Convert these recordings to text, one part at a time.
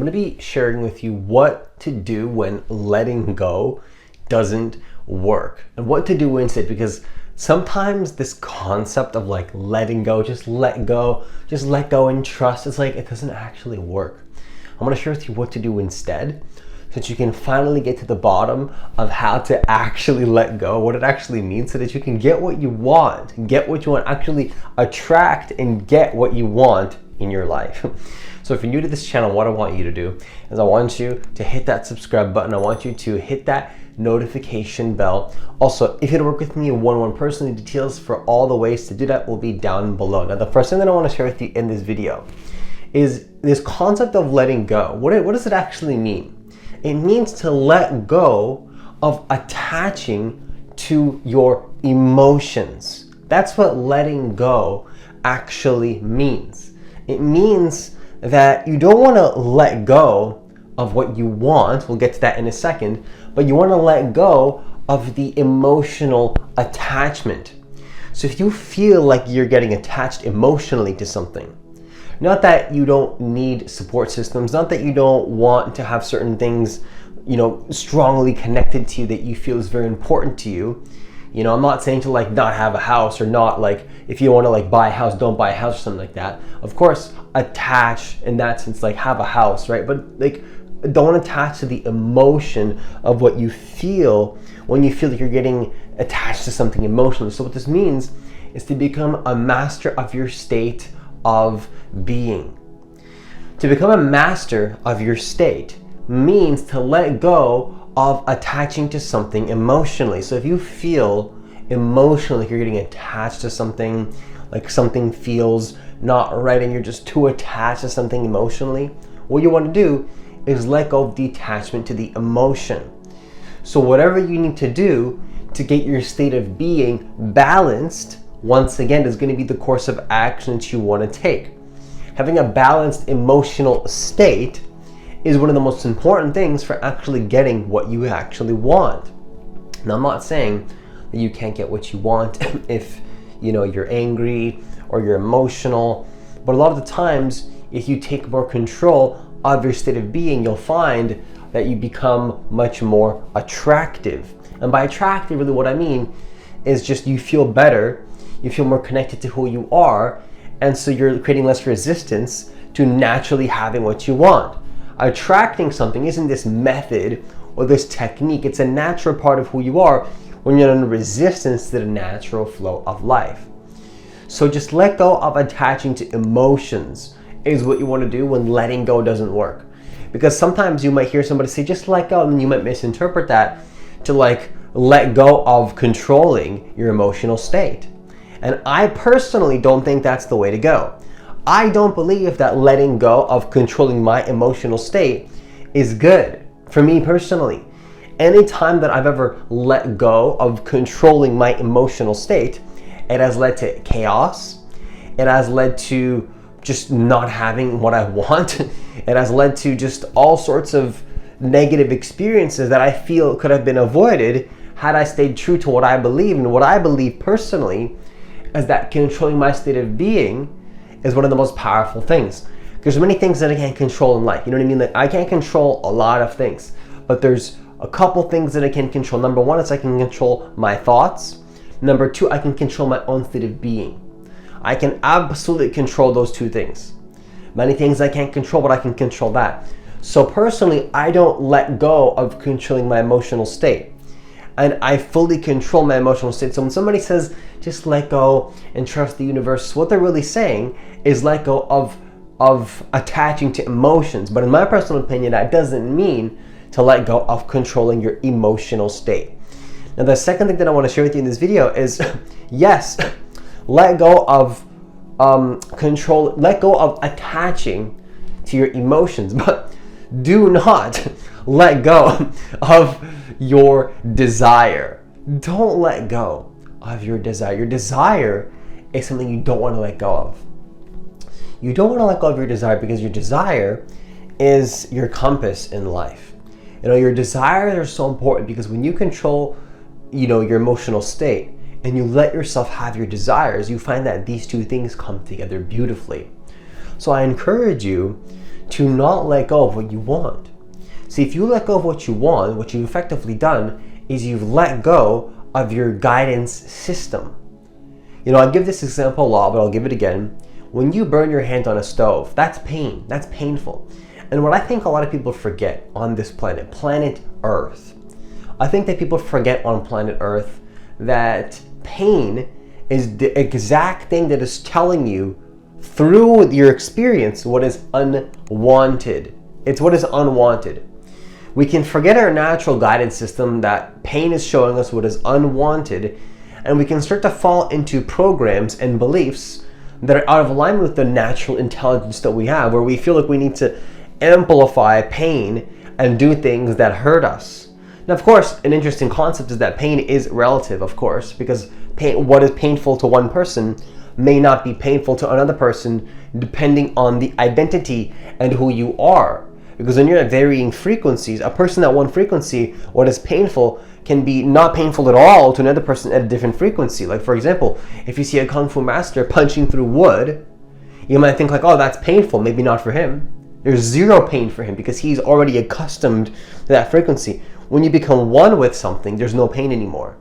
going to be sharing with you what to do when letting go doesn't work and what to do instead, because sometimes this concept of like letting go, just let go and trust, it's like it doesn't actually work. I'm going to share with you what to do instead so that you can finally get to the bottom of how to actually let go, what it actually means, so that you can get what you want, actually attract and get what you want in your life. So if you're new to this channel, what I want you to do is I want you to hit that subscribe button. I want you to hit that notification bell. Also, if you want to work with me one-on-one personally, details for all the ways to do that will be down below. Now, the first thing that I want to share with you in this video is this concept of letting go. What does it actually mean? It means to let go of attaching to your emotions. That's what letting go actually means. It means that you don't want to let go of what you want. We'll get to that in a second, but you want to let go of the emotional attachment. So if you feel like you're getting attached emotionally to something, not that you don't need support systems, not that you don't want to have certain things, strongly connected to you that you feel is very important to you. I'm not saying to like not have a house, or not like if you want to like buy a house, don't buy a house or something like that. Of course, attach in that sense, like have a house, right? But like don't attach to the emotion of what you feel when you feel like you're getting attached to something emotionally. So what this means is to become a master of your state of being. To become a master of your state means to let go of attaching to something emotionally. So if you feel emotionally like you're getting attached to something, like something feels not right and you're just too attached to something emotionally, what you want to do is let go of the attachment to the emotion. So whatever you need to do to get your state of being balanced, once again, is going to be the course of action that you want to take. Having a balanced emotional state is one of the most important things for actually getting what you actually want. Now, I'm not saying that you can't get what you want if you're angry or you're emotional, but a lot of the times, if you take more control of your state of being, you'll find that you become much more attractive. And by attractive, really what I mean is just you feel better, you feel more connected to who you are, and so you're creating less resistance to naturally having what you want. Attracting something isn't this method or this technique, it's a natural part of who you are when you're in resistance to the natural flow of life. So just let go of attaching to emotions is what you want to do when letting go doesn't work. Because sometimes you might hear somebody say, just let go, and you might misinterpret that to like let go of controlling your emotional state. And I personally don't think that's the way to go. I don't believe that letting go of controlling my emotional state is good for me personally. Anytime that I've ever let go of controlling my emotional state, it has led to chaos. It has led to just not having what I want. It has led to just all sorts of negative experiences that I feel could have been avoided had I stayed true to what I believe. And what I believe personally is that controlling my state of being is one of the most powerful things. There's many things that I can't control in life. You know what I mean? Like I can't control a lot of things, but there's a couple things that I can control. Number one is I can control my thoughts. Number two, I can control my own state of being. I can absolutely control those two things. Many things I can't control, but I can control that. So personally, I don't let go of controlling my emotional state. And I fully control my emotional state. So when somebody says, just let go and trust the universe, what they're really saying is let go of attaching to emotions. But in my personal opinion, that doesn't mean to let go of controlling your emotional state. Now, the second thing that I want to share with you in this video is, yes, let go of let go of attaching to your emotions, but do not let go of your desire. Don't let go of your desire. Your desire is something you don't want to let go of. You don't want to let go of your desire because your desire is your compass in life. Your desires are so important because when you control, your emotional state and you let yourself have your desires, you find that these two things come together beautifully. So I encourage you to not let go of what you want. See, if you let go of what you want, what you've effectively done is you've let go of your guidance system. You know, I give this example a lot, but I'll give it again. When you burn your hand on a stove, that's pain, that's painful. And what I think a lot of people forget on this planet, planet Earth, I think that people forget on planet Earth that pain is the exact thing that is telling you through your experience what is unwanted. It's what is unwanted. We can forget our natural guidance system that pain is showing us what is unwanted, and we can start to fall into programs and beliefs that are out of alignment with the natural intelligence that we have, where we feel like we need to amplify pain and do things that hurt us. Now, of course, an interesting concept is that pain is relative, of course, because what is painful to one person may not be painful to another person, depending on the identity and who you are. Because when you're at varying frequencies, a person at one frequency, what is painful can be not painful at all to another person at a different frequency. Like, for example, if you see a Kung Fu master punching through wood, you might think like, oh, that's painful. Maybe not for him. There's zero pain for him because he's already accustomed to that frequency. When you become one with something, there's no pain anymore.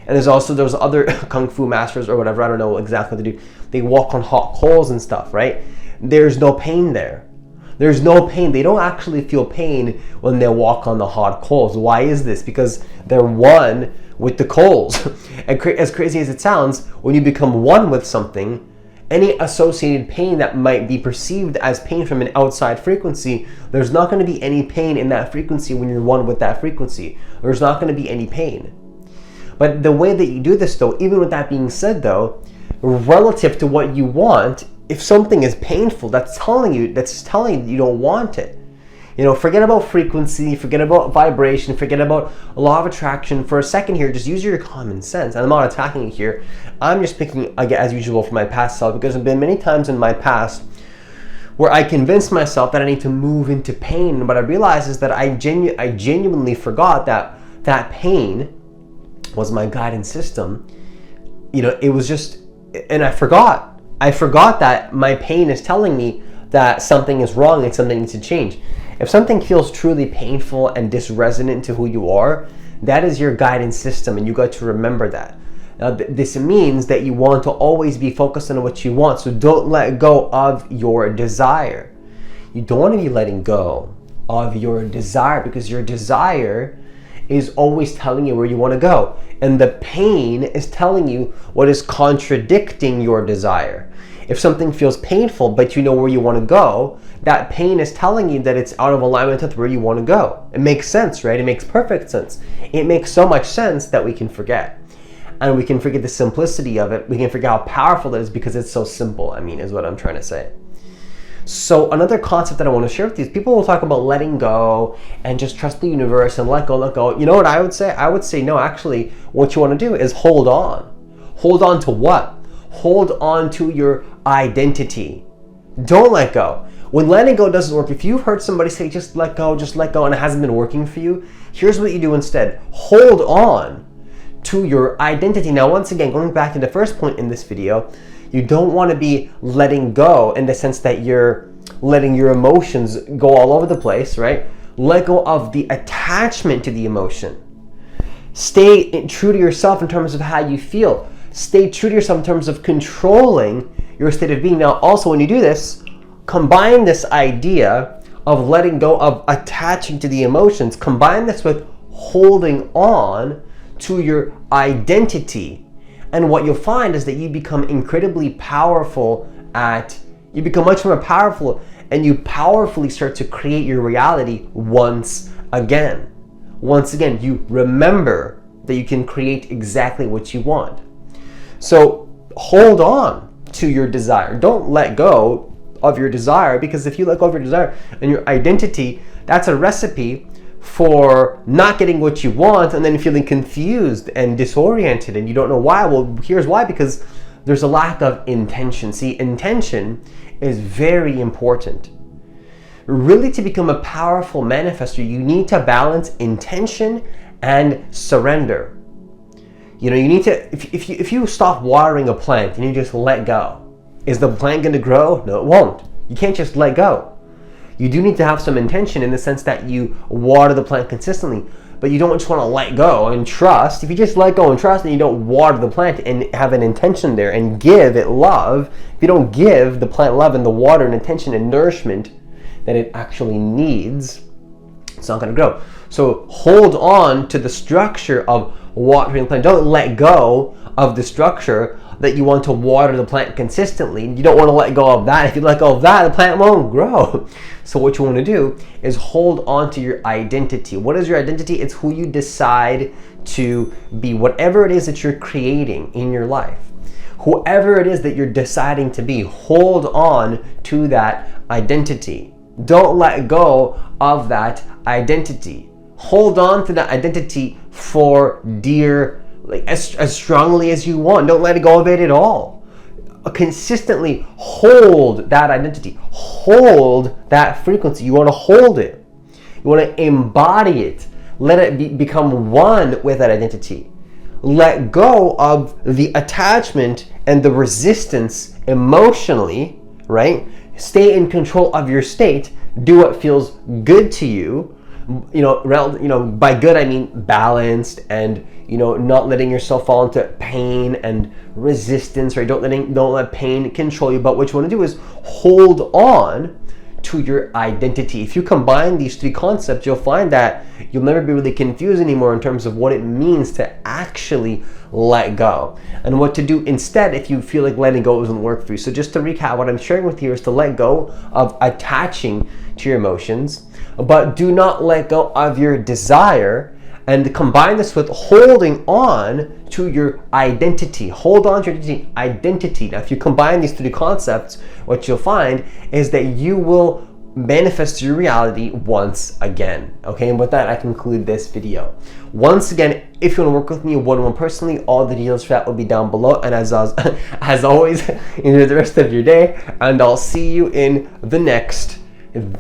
And there's also those other Kung Fu masters or whatever, I don't know exactly what they do. They walk on hot coals and stuff, right? There's no pain there. There's no pain. They don't actually feel pain when they walk on the hot coals. Why is this? Because they're one with the coals. And as crazy as it sounds, when you become one with something, any associated pain that might be perceived as pain from an outside frequency, there's not going to be any pain in that frequency when you're one with that frequency. There's not going to be any pain. But the way that you do this, though, even with that being said, though, relative to what you want, if something is painful, that's telling you you don't want it. You know, forget about frequency, forget about vibration, forget about law of attraction. For a second here, just use your common sense. And I'm not attacking you here. I'm just picking, again, as usual, from my past self, because there have been many times in my past where I convinced myself that I need to move into pain. But I realized is that I genuinely forgot that pain was my guidance system. You know, it was just, and I forgot that my pain is telling me that something is wrong and something needs to change. If something feels truly painful and disresonant to who you are, that is your guidance system, and you got to remember that. Now, this means that you want to always be focused on what you want, so don't let go of your desire. You don't want to be letting go of your desire, because your desire is always telling you where you want to go, and the pain is telling you what is contradicting your desire. If something feels painful but you know where you want to go, that pain is telling you that it's out of alignment with where you want to go. It makes sense, right? It makes perfect sense. It makes so much sense that we can forget. And we can forget the simplicity of it. We can forget how powerful it is because it's so simple, is what I'm trying to say. So another concept that I want to share with you is people will talk about letting go and just trust the universe and let go. You know what I would say? I would say, no, actually, what you want to do is hold on. Hold on to what? Hold on to your identity. Don't let go. When letting go doesn't work, if you've heard somebody say, just let go, and it hasn't been working for you, here's what you do instead. Hold on to your identity. Now, once again, going back to the first point in this video, you don't want to be letting go in the sense that you're letting your emotions go all over the place, right? Let go of the attachment to the emotion. Stay true to yourself in terms of how you feel. Stay true to yourself in terms of controlling your state of being. Now, also, when you do this, combine this idea of letting go of attaching to the emotions, combine this with holding on to your identity. And what you'll find is that you become incredibly powerful you become much more powerful, and you powerfully start to create your reality once again. Once again, you remember that you can create exactly what you want. So hold on to your desire. Don't let go of your desire, because if you let go of your desire and your identity, that's a recipe for not getting what you want and then feeling confused and disoriented and you don't know why. Well, here's why, because there's a lack of intention. See, intention is very important. Really, to become a powerful manifestor, you need to balance intention and surrender. You know, you need to, if you stop watering a plant and you just let go, is the plant going to grow? No, it won't. You can't just let go. You do need to have some intention in the sense that you water the plant consistently, but you don't just want to let go and trust. If you just let go and trust and you don't water the plant and have an intention there and give it love, if you don't give the plant love and the water and attention and nourishment that it actually needs, it's not going to grow. So hold on to the structure of watering the plant. Don't let go of the structure that you want to water the plant consistently. You don't want to let go of that. If you let go of that, the plant won't grow. So what you want to do is hold on to your identity. What is your identity? It's who you decide to be, whatever it is that you're creating in your life. Whoever it is that you're deciding to be, hold on to that identity. Don't let go of that identity. Hold on to that identity for dear, like as strongly as you want. Don't let go of it at all. Consistently hold that identity. Hold that frequency. You want to hold it. You want to embody it. Let it become one with that identity. Let go of the attachment and the resistance emotionally, right? Stay in control of your state. Do what feels good to you. By good I mean balanced and not letting yourself fall into pain and resistance, right? Don't let pain control you. But what you want to do is hold on to your identity. If you combine these three concepts, you'll find that you'll never be really confused anymore in terms of what it means to actually let go and what to do instead if you feel like letting go doesn't work for you. So just to recap, what I'm sharing with you is to let go of attaching to your emotions, but do not let go of your desire, and combine this with holding on to your identity. Hold on to your identity. Now, if you combine these three concepts, what you'll find is that you will manifest your reality once again. Okay, and with that, I conclude this video. Once again, if you want to work with me one-on-one personally, all the details for that will be down below. And as always, enjoy the rest of your day, and I'll see you in the next video.